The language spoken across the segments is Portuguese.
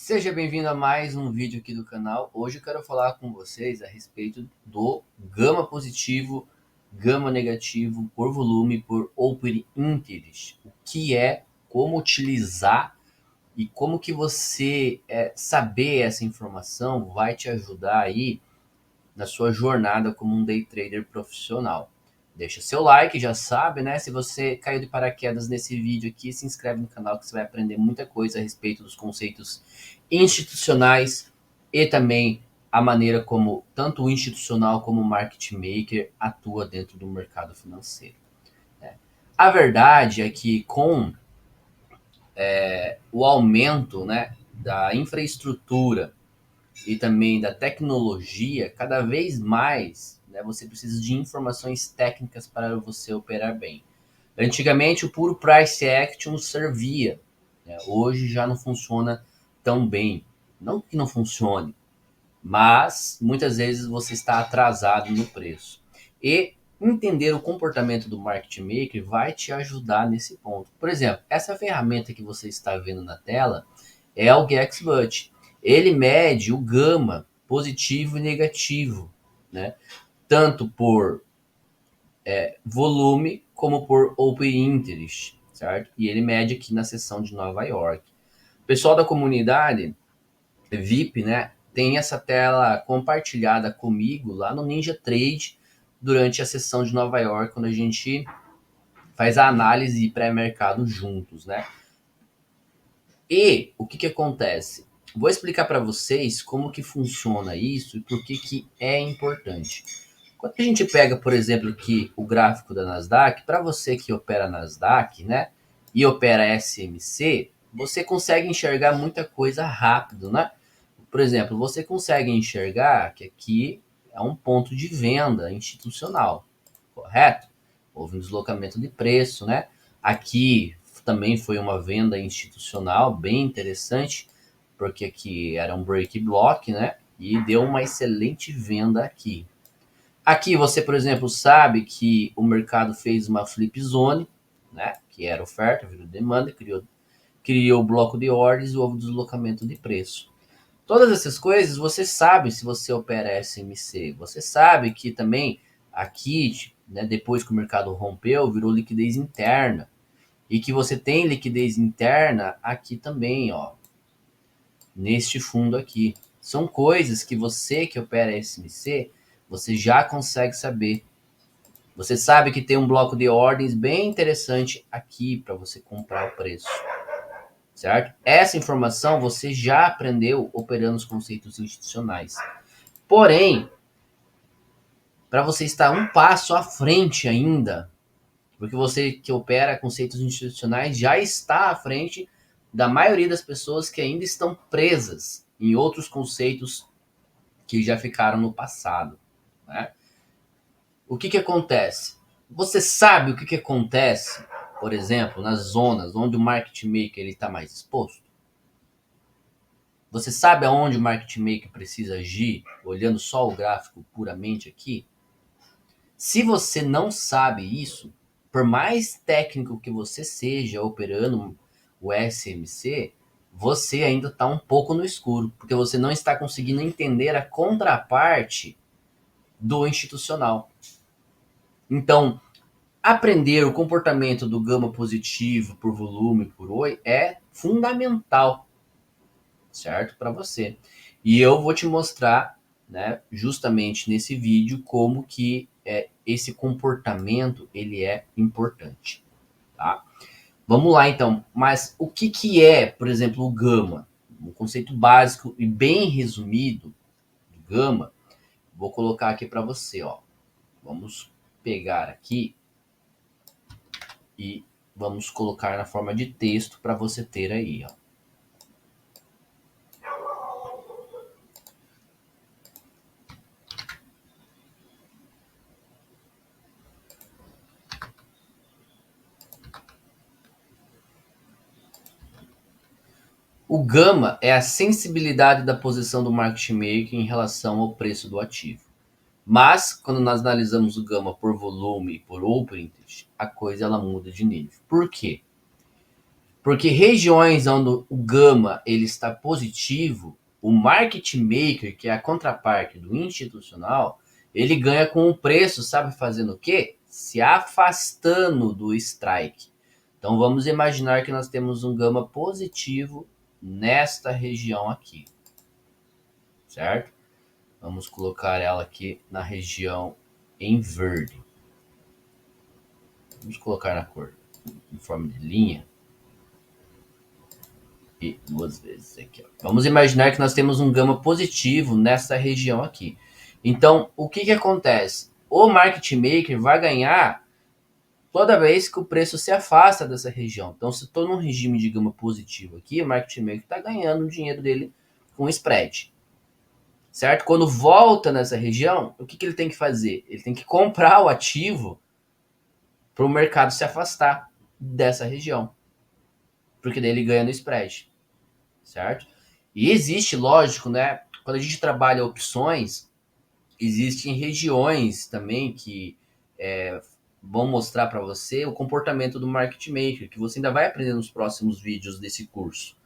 Seja bem-vindo a mais um vídeo aqui do canal. Hoje eu quero falar com vocês a respeito do gama positivo, gama negativo por volume, por open interest. O que é, como utilizar e como que você saber essa informação vai te ajudar aí na sua jornada como um day trader profissional. Deixa seu like, já sabe, né? Se você caiu de paraquedas nesse vídeo aqui, se inscreve no canal que você vai aprender muita coisa a respeito dos conceitos institucionais e também a maneira como tanto o institucional como o market maker atua dentro do mercado financeiro. Né? A verdade é que com o aumento, né, da infraestrutura e também da tecnologia, cada vez mais, né, você precisa de informações técnicas para você operar bem. Antigamente, o puro price action servia, né? Hoje já não funciona tão bem. Não que não funcione, mas muitas vezes você está atrasado no preço. E entender o comportamento do market maker vai te ajudar nesse ponto. Por exemplo, essa ferramenta que você está vendo na tela é o GXBut. Ele mede o gama positivo e negativo, né? Tanto por volume como por open interest, certo? E ele mede aqui na seção de Nova York. O pessoal da comunidade VIP, né, tem essa tela compartilhada comigo lá no Ninja Trade durante a sessão de Nova York, quando a gente faz a análise pré-mercado juntos, né? E o que acontece? Vou explicar para vocês como que funciona isso e por que é importante. Quando a gente pega, por exemplo, aqui o gráfico da Nasdaq, para você que opera Nasdaq, né, e opera SMC, você consegue enxergar muita coisa rápido, né? Por exemplo, você consegue enxergar que aqui é um ponto de venda institucional, correto? Houve um deslocamento de preço, né? Aqui também foi uma venda institucional bem interessante, porque aqui era um break block, né? E deu uma excelente venda aqui. Aqui você, por exemplo, sabe que o mercado fez uma flip zone, né? Que era oferta, virou demanda, criou o bloco de ordens e houve deslocamento de preço. Todas essas coisas você sabe se você opera SMC. Você sabe que também aqui, né, depois que o mercado rompeu, virou liquidez interna. E que você tem liquidez interna aqui também, ó, neste fundo aqui. São coisas que você que opera SMC, você já consegue saber. Você sabe que tem um bloco de ordens bem interessante aqui para você comprar o preço, certo? Essa informação você já aprendeu operando os conceitos institucionais. Porém, para você estar um passo à frente ainda, porque você que opera conceitos institucionais já está à frente da maioria das pessoas que ainda estão presas em outros conceitos que já ficaram no passado, né? O que acontece? Você sabe o que acontece, por exemplo, nas zonas onde o market maker está mais exposto? Você sabe aonde o market maker precisa agir, olhando só o gráfico puramente aqui? Se você não sabe isso, por mais técnico que você seja operando o SMC, você ainda está um pouco no escuro, porque você não está conseguindo entender a contraparte do institucional. Então, aprender o comportamento do gama positivo por volume, por OI, é fundamental, certo? Para você. E eu vou te mostrar, né, justamente nesse vídeo, como que esse comportamento ele é importante, tá? Vamos lá então. Mas o que é, por exemplo, o gama? Um conceito básico e bem resumido do gama, vou colocar aqui para você, ó. Vamos pegar aqui e vamos colocar na forma de texto para você ter aí, ó. O gama é a sensibilidade da posição do market maker em relação ao preço do ativo. Mas, quando nós analisamos o gama por volume e por open interest, a coisa ela muda de nível. Por quê? Porque regiões onde o gama ele está positivo, o market maker, que é a contraparte do institucional, ele ganha com o preço, sabe fazendo o quê? Se afastando do strike. Então vamos imaginar que nós temos um gama positivo nesta região aqui, certo? Vamos colocar ela aqui na região em verde. Vamos colocar na cor em forma de linha. E duas vezes aqui. Ó. Vamos imaginar que nós temos um gama positivo nessa região aqui. Então, o que acontece? O market maker vai ganhar toda vez que o preço se afasta dessa região. Então, se estou num regime de gama positivo aqui, o market maker está ganhando o dinheiro dele com spread. Certo? Quando volta nessa região, o que ele tem que fazer? Ele tem que comprar o ativo para o mercado se afastar dessa região. Porque daí ele ganha no spread. Certo? E existe, lógico, né? Quando a gente trabalha opções, existem regiões também que vão mostrar para você o comportamento do market maker, que você ainda vai aprender nos próximos vídeos desse curso,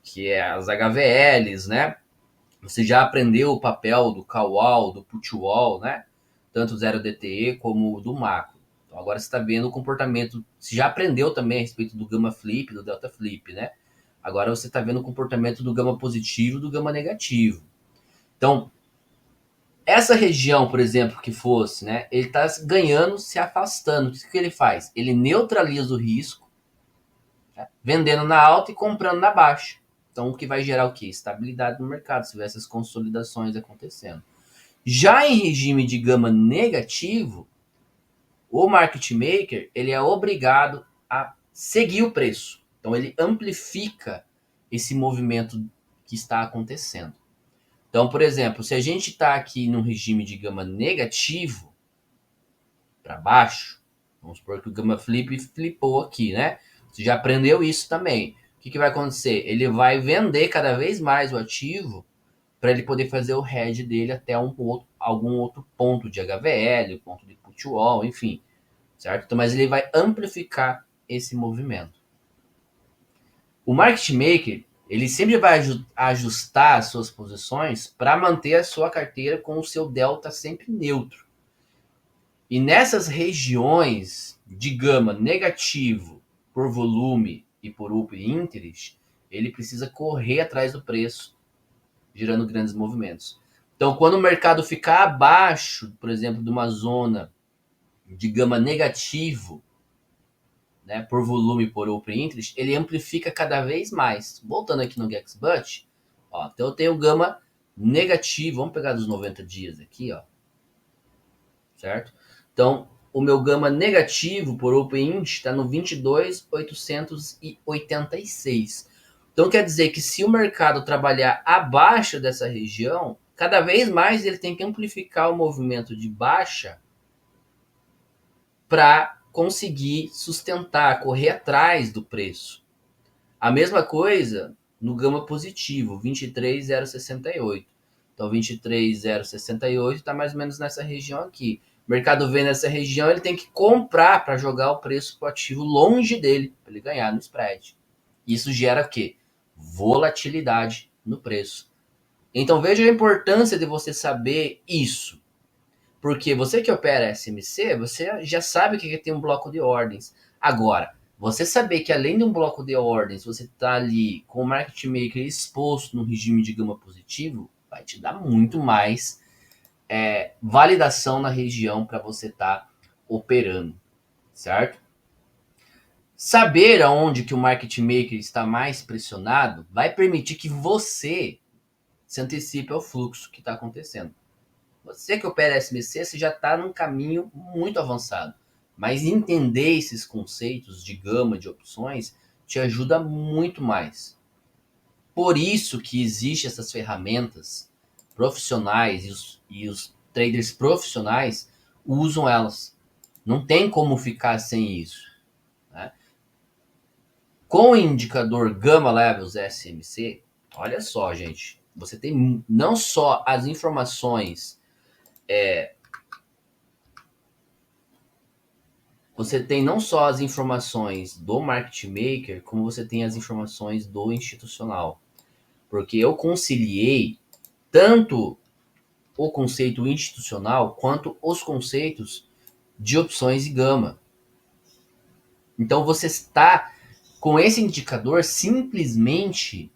que é as HVLs, né? Você já aprendeu o papel do call wall, do put wall, né? Tanto o 0DTE como o do macro. Então agora você está vendo o comportamento, você já aprendeu também a respeito do gamma flip, do delta flip, né? Agora você está vendo o comportamento do gama positivo e do gama negativo. Então, essa região, por exemplo, que fosse, né? Ele está ganhando, se afastando. O que ele faz? Ele neutraliza o risco, né, vendendo na alta e comprando na baixa. Então, o que vai gerar o quê? Estabilidade no mercado, se tiver essas consolidações acontecendo. Já em regime de gama negativo, o market maker ele é obrigado a seguir o preço. Então, ele amplifica esse movimento que está acontecendo. Então, por exemplo, se a gente está aqui num regime de gama negativo para baixo, vamos supor que o gama flip flipou aqui, né? Você já aprendeu isso também. O que vai acontecer? Ele vai vender cada vez mais o ativo para ele poder fazer o hedge dele até algum outro ponto de HVL, ponto de put wall, enfim, certo? Então, mas ele vai amplificar esse movimento. O market maker ele sempre vai ajustar as suas posições para manter a sua carteira com o seu delta sempre neutro. E nessas regiões de gama negativo por volume e por open interest, ele precisa correr atrás do preço, gerando grandes movimentos. Então, quando o mercado ficar abaixo, por exemplo, de uma zona de gama negativo, né, por volume por open interest, ele amplifica cada vez mais. Voltando aqui no GexBut, ó, então eu tenho gama negativo, vamos pegar dos 90 dias aqui, ó, certo? Então, o meu gama negativo por open interest está no 22.886. Então, quer dizer que se o mercado trabalhar abaixo dessa região, cada vez mais ele tem que amplificar o movimento de baixa para conseguir sustentar, correr atrás do preço. A mesma coisa no gama positivo, 23.068. Então, 23.068 está mais ou menos nessa região aqui. O mercado vem nessa região, ele tem que comprar para jogar o preço para o ativo longe dele, para ele ganhar no spread. Isso gera o quê? Volatilidade no preço. Então, veja a importância de você saber isso. Porque você que opera SMC, você já sabe que tem um bloco de ordens. Agora, você saber que além de um bloco de ordens, você está ali com o market maker exposto no regime de gama positivo, vai te dar muito mais validação na região para você estar operando, certo? Saber aonde que o market maker está mais pressionado vai permitir que você se antecipe ao fluxo que está acontecendo. Você que opera SMC, você já está num caminho muito avançado. Mas entender esses conceitos de gama de opções te ajuda muito mais. Por isso que existem essas ferramentas profissionais e os traders profissionais usam elas. Não tem como ficar sem isso. Né? Com o indicador Gamma Levels SMC, olha só, gente. Você tem não só as informações você tem não só as informações do market maker, como você tem as informações do institucional. Porque eu conciliei tanto o conceito institucional quanto os conceitos de opções e gama. Então você está com esse indicador simplesmente,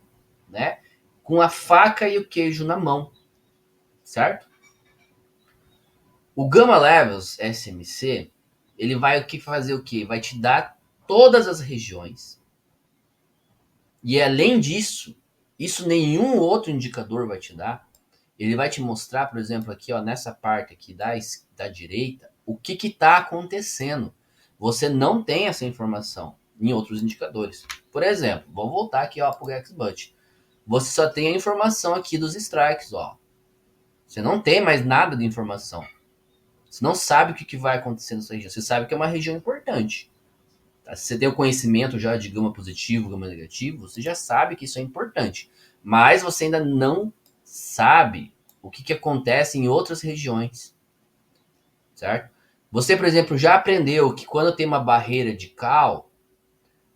né, com a faca e o queijo na mão, certo? O Gamma Levels SMC, ele vai fazer o quê? Vai te dar todas as regiões. E além disso, isso nenhum outro indicador vai te dar. Ele vai te mostrar, por exemplo, aqui, ó, nessa parte aqui da direita, o que está acontecendo. Você não tem essa informação em outros indicadores. Por exemplo, vou voltar aqui para o XBUT. Você só tem a informação aqui dos strikes, ó. Você não tem mais nada de informação. Você não sabe o que vai acontecer nessa região. Você sabe que é uma região importante. Tá? Se você tem o conhecimento já de gama positivo, gama negativo, você já sabe que isso é importante. Mas você ainda não sabe o que acontece em outras regiões. Certo? Você, por exemplo, já aprendeu que quando tem uma barreira de call,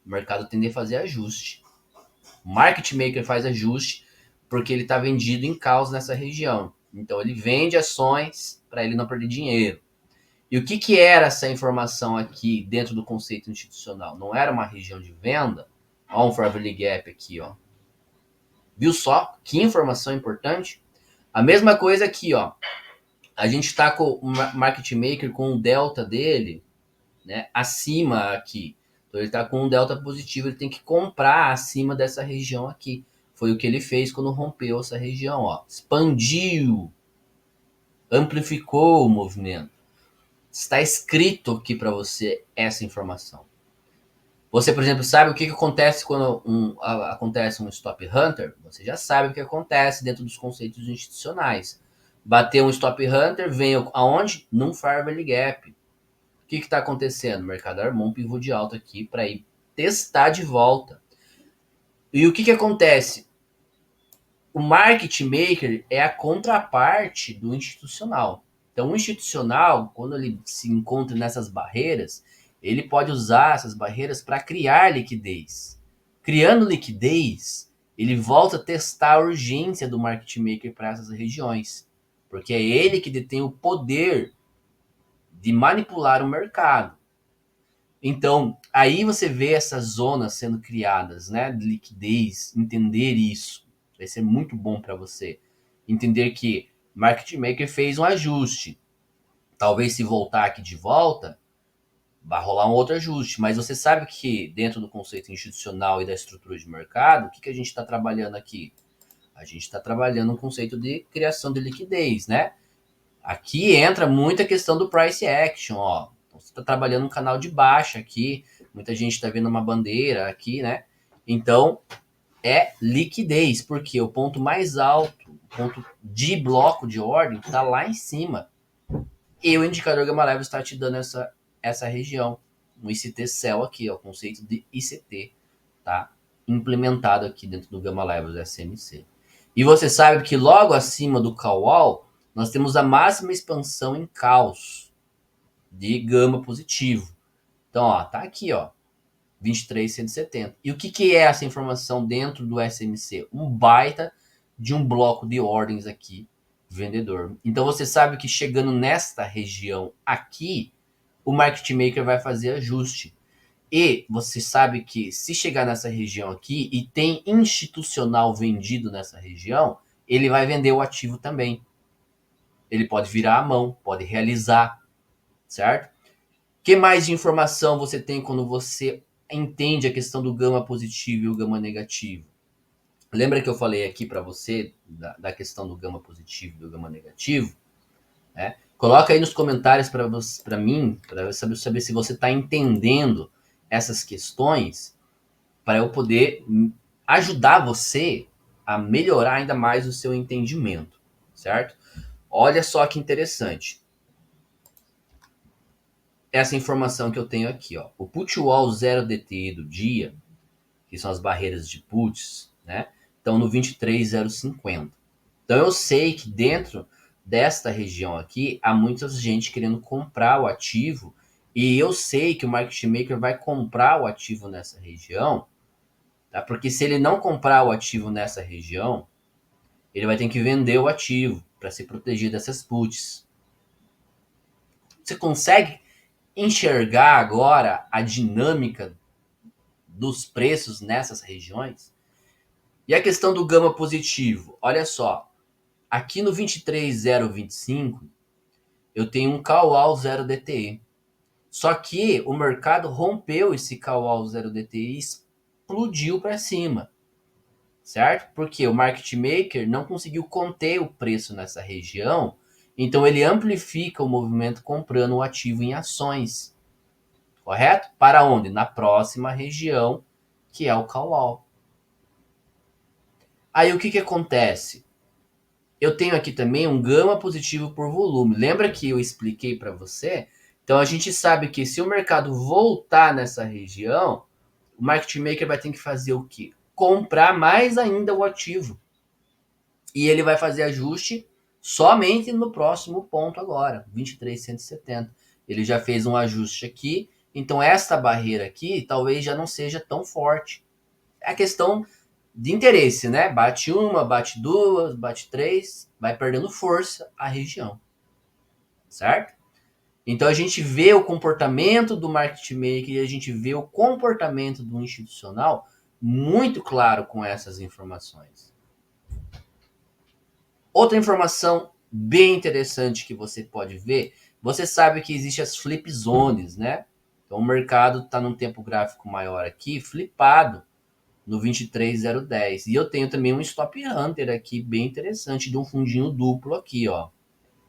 o mercado tende a fazer ajuste. O market maker faz ajuste porque ele está vendido em caos nessa região. Então ele vende ações para ele não perder dinheiro. E o que era essa informação aqui dentro do conceito institucional? Não era uma região de venda? Ó, um Fairvalue Gap aqui, ó. Viu só? Que informação importante? A mesma coisa aqui, ó. A gente está com o market maker com o delta dele, né, acima aqui. Então ele está com um delta positivo, ele tem que comprar acima dessa região aqui. Foi o que ele fez quando rompeu essa região, ó. Expandiu, amplificou o movimento. Está escrito aqui para você essa informação. Você, por exemplo, sabe o que acontece quando acontece um stop hunter? Você já sabe o que acontece dentro dos conceitos institucionais. Bater um stop hunter, vem aonde? Num Fairvalue Gap. O que está acontecendo? O mercado armou um pivô de alta aqui para ir testar de volta. E o que acontece? O market maker é a contraparte do institucional. Então, o institucional, quando ele se encontra nessas barreiras, ele pode usar essas barreiras para criar liquidez. Criando liquidez, ele volta a testar a urgência do market maker para essas regiões. Porque é ele que detém o poder de manipular o mercado. Então, aí você vê essas zonas sendo criadas, né, de liquidez, entender isso. Vai ser muito bom para você. Entender que market maker fez um ajuste. Talvez se voltar aqui de volta, vai rolar um outro ajuste. Mas você sabe que dentro do conceito institucional e da estrutura de mercado, o que a gente está trabalhando aqui? A gente está trabalhando um conceito de criação de liquidez, né? Aqui entra muita questão do price action, ó. Então, você está trabalhando um canal de baixa aqui, muita gente está vendo uma bandeira aqui, né? Então, é liquidez, porque o ponto mais alto, o ponto de bloco de ordem, está lá em cima. E o indicador Gamma Level está te dando essa região, um ICT Cell aqui, ó, o conceito de ICT, tá? Implementado aqui dentro do Gamma Levels SMC. E você sabe que logo acima do call wall, nós temos a máxima expansão em caos de gama positivo. Então, ó, tá aqui, ó, 23.170. E o que é essa informação dentro do SMC? Um baita de um bloco de ordens aqui, vendedor. Então, você sabe que chegando nesta região aqui, o market maker vai fazer ajuste. E você sabe que se chegar nessa região aqui e tem institucional vendido nessa região, ele vai vender o ativo também. Ele pode virar a mão, pode realizar, certo? O que mais de informação você tem quando você entende a questão do gama positivo e o gama negativo? Lembra que eu falei aqui para você da questão do gama positivo e do gama negativo? Né? Coloca aí nos comentários para mim, para eu saber se você está entendendo essas questões, para eu poder ajudar você a melhorar ainda mais o seu entendimento, certo? Olha só que interessante. Essa informação que eu tenho aqui, ó. O put wall 0 DTI do dia, que são as barreiras de puts, né? Estão no 23.050. Então eu sei que dentro desta região aqui há muita gente querendo comprar o ativo E eu sei que o market maker vai comprar o ativo nessa região, tá? Porque se ele não comprar o ativo nessa região, ele vai ter que vender o ativo para se proteger dessas puts. Você consegue enxergar agora a dinâmica dos preços nessas regiões? E a questão do gama positivo, olha só, aqui no 23025 eu tenho um call-all 0 DTE. Só que o mercado rompeu esse call-all 0 DTE e explodiu para cima, certo? Porque o market maker não conseguiu conter o preço nessa região, então ele amplifica o movimento comprando o ativo em ações, correto? Para onde? Na próxima região, que é o call-all. Aí o que acontece? Eu tenho aqui também um gama positivo por volume. Lembra que eu expliquei para você? Então a gente sabe que se o mercado voltar nessa região, o market maker vai ter que fazer o quê? Comprar mais ainda o ativo. E ele vai fazer ajuste somente no próximo ponto agora, 23.170. Ele já fez um ajuste aqui, então esta barreira aqui talvez já não seja tão forte. É a questão de interesse, né? Bate uma, bate duas, bate três, vai perdendo força a região, certo? Então a gente vê o comportamento do market maker e a gente vê o comportamento do institucional muito claro com essas informações. Outra informação bem interessante que você pode ver, você sabe que existe as flip zones, né? Então o mercado está num tempo gráfico maior aqui, flipado no 23.010. E eu tenho também um Stop Hunter aqui bem interessante de um fundinho duplo aqui, ó.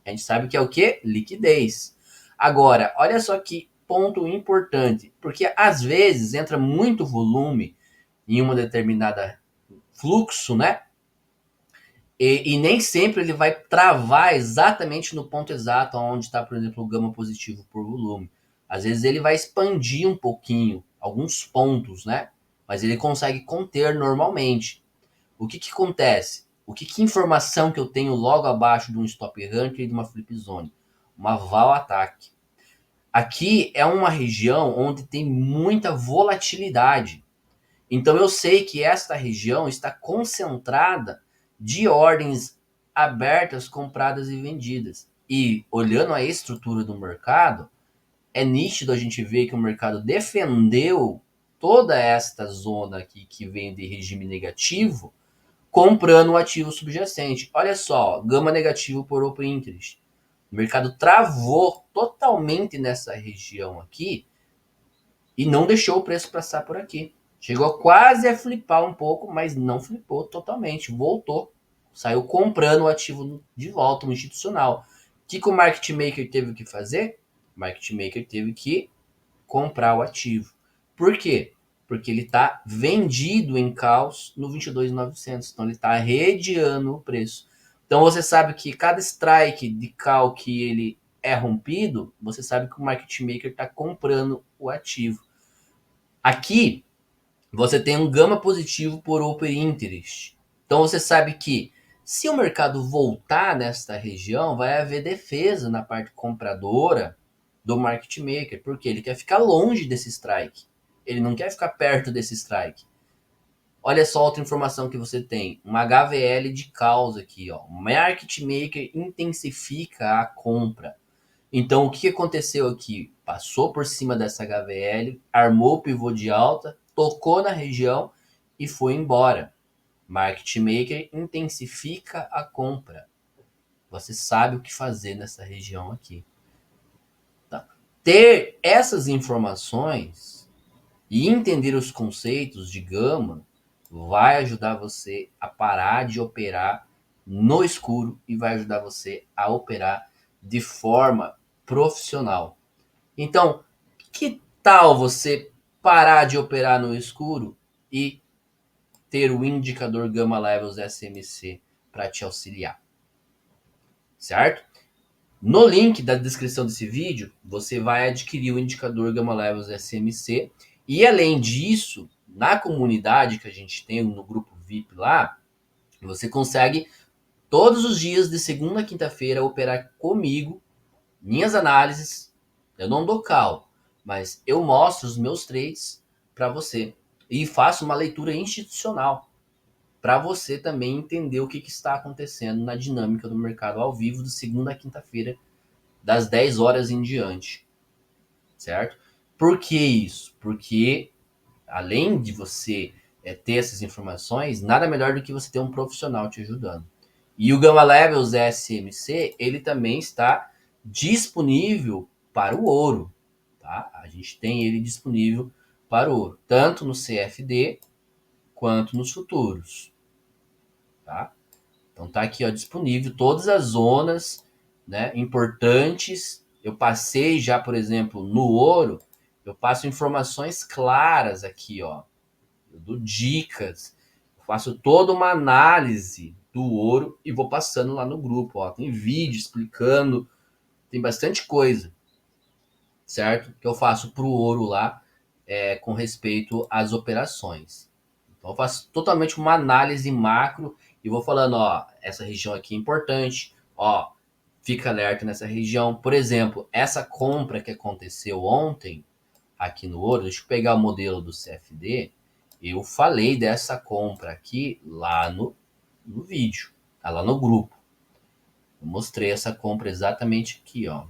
A gente sabe que é o quê? Liquidez. Agora, olha só que ponto importante, porque às vezes entra muito volume em uma determinada fluxo, né? E nem sempre ele vai travar exatamente no ponto exato onde está, por exemplo, o gama positivo por volume. Às vezes ele vai expandir um pouquinho, alguns pontos, né? Mas ele consegue conter normalmente. O que acontece? Que informação que eu tenho logo abaixo de um stop rank e de uma flip zone? Uma val ataque. Aqui é uma região onde tem muita volatilidade. Então eu sei que esta região está concentrada de ordens abertas, compradas e vendidas. E olhando a estrutura do mercado, é nítido a gente ver que o mercado defendeu toda esta zona aqui que vem de regime negativo, comprando o ativo subjacente. Olha só, gama negativo por open interest. O mercado travou totalmente nessa região aqui e não deixou o preço passar por aqui. Chegou quase a flipar um pouco, mas não flipou totalmente. Voltou. Saiu comprando o ativo de volta, no institucional. O que o market maker teve que fazer? O market maker teve que comprar o ativo. Por quê? Porque ele está vendido em caos no 22.900. Então ele está redeando o preço. Então você sabe que cada strike de call que ele é rompido, você sabe que o market maker está comprando o ativo. Aqui você tem um gama positivo por open interest. Então você sabe que se o mercado voltar nesta região, vai haver defesa na parte compradora do market maker, porque ele quer ficar longe desse strike. Ele não quer ficar perto desse strike. Olha só outra informação que você tem, uma HVL de causa aqui, ó. O market maker intensifica a compra. Então, o que aconteceu aqui? Passou por cima dessa HVL, armou o pivô de alta, tocou na região e foi embora. Market maker intensifica a compra. Você sabe o que fazer nessa região aqui. Tá? Ter essas informações e entender os conceitos de gama vai ajudar você a parar de operar no escuro e vai ajudar você a operar de forma profissional. Então, que tal você parar de operar no escuro e ter o indicador Gamma Levels SMC para te auxiliar, certo? No link da descrição desse vídeo, você vai adquirir o indicador Gamma Levels SMC e além disso, na comunidade que a gente tem no grupo VIP lá, você consegue todos os dias de segunda a quinta-feira operar comigo, minhas análises. Eu não dou call, mas eu mostro os meus trades para você e faço uma leitura institucional para você também entender o que está acontecendo na dinâmica do mercado ao vivo de segunda a quinta-feira, das 10 horas em diante, certo? Por que isso? Porque além de você ter essas informações, nada melhor do que você ter um profissional te ajudando. E o Gamma Levels SMC, ele também está disponível para o ouro, tá? A gente tem ele disponível para o ouro, tanto no CFD quanto nos futuros, tá? Então tá aqui, ó, disponível todas as zonas, né, importantes. Eu passei já, por exemplo, no ouro, eu passo informações claras aqui, ó. Eu dou dicas, faço toda uma análise do ouro e vou passando lá no grupo, ó. Tem vídeo explicando, tem bastante coisa, certo? Que eu faço para o ouro lá, com respeito às operações. Então eu faço totalmente uma análise macro e vou falando, ó, essa região aqui é importante, ó, fica alerta nessa região. Por exemplo, essa compra que aconteceu ontem aqui no ouro, deixa eu pegar o modelo do CFD, eu falei dessa compra aqui lá no vídeo, tá lá no grupo. Eu mostrei essa compra exatamente aqui, ó.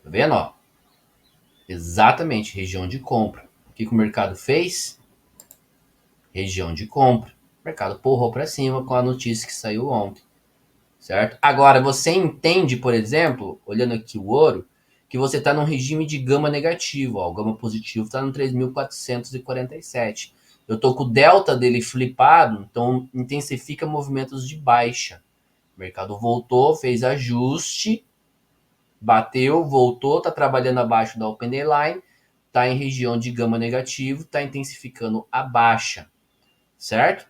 Tá vendo, ó? Exatamente, região de compra. O que o mercado fez? Região de compra. O mercado porrou para cima com a notícia que saiu ontem, certo? Agora, você entende, por exemplo, olhando aqui o ouro, que você está num regime de gama negativo. Ó, o gama positivo está no 3.447. Eu estou com o delta dele flipado, então intensifica movimentos de baixa. O mercado voltou, fez ajuste, bateu, voltou, está trabalhando abaixo da Open Line, está em região de gama negativo, está intensificando a baixa, certo?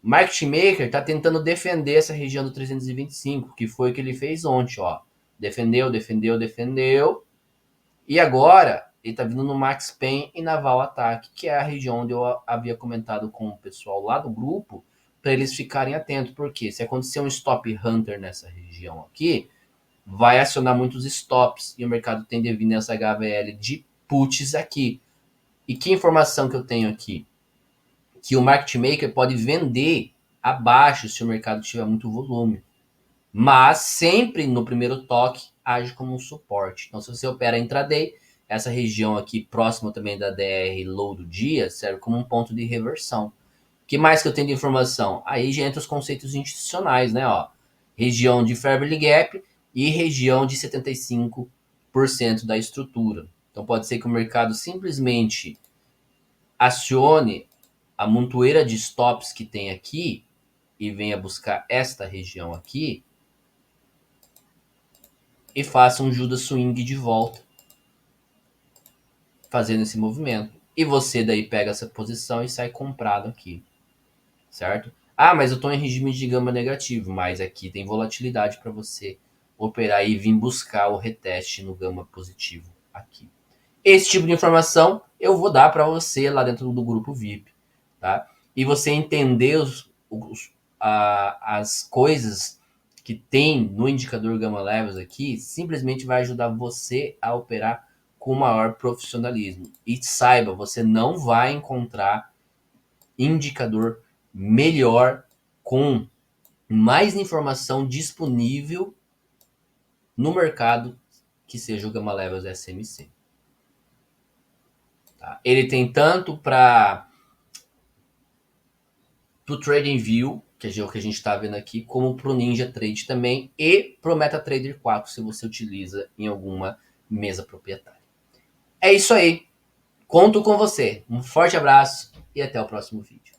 O market maker está tentando defender essa região do 325, que foi o que ele fez ontem, ó. Defendeu, defendeu, defendeu. E agora ele está vindo no Max Pain e Naval Attack, que é a região onde eu havia comentado com o pessoal lá do grupo, para eles ficarem atentos, porque se acontecer um stop hunter nessa região aqui, vai acionar muitos stops e o mercado tende a vir nessa HVL de puts aqui. E que informação que eu tenho aqui? Que o market maker pode vender abaixo se o mercado tiver muito volume. Mas sempre no primeiro toque age como um suporte. Então, se você opera intraday, essa região aqui próxima também da DR low do dia serve como um ponto de reversão. O que mais que eu tenho de informação? Aí já entra os conceitos institucionais, né? Ó, região de Fairvalue Gap e região de 75% da estrutura. Então pode ser que o mercado simplesmente acione a montoeira de stops que tem aqui e venha buscar esta região aqui e faça um Judas Swing de volta, fazendo esse movimento. E você daí pega essa posição e sai comprado aqui, certo? Ah, mas eu estou em regime de gama negativo, mas aqui tem volatilidade para você operar e vir buscar o reteste no gama positivo aqui. Esse tipo de informação eu vou dar para você lá dentro do grupo VIP, tá? E você entender as coisas que tem no indicador Gamma Levels aqui, simplesmente vai ajudar você a operar com maior profissionalismo. E saiba, você não vai encontrar indicador melhor com mais informação disponível no mercado que seja o Gamma Levels SMC. Tá? Ele tem tanto para o TradingView, que é o que a gente está vendo aqui, como para o NinjaTrade também e para o MetaTrader 4, se você utiliza em alguma mesa proprietária. É isso aí. Conto com você. Um forte abraço e até o próximo vídeo.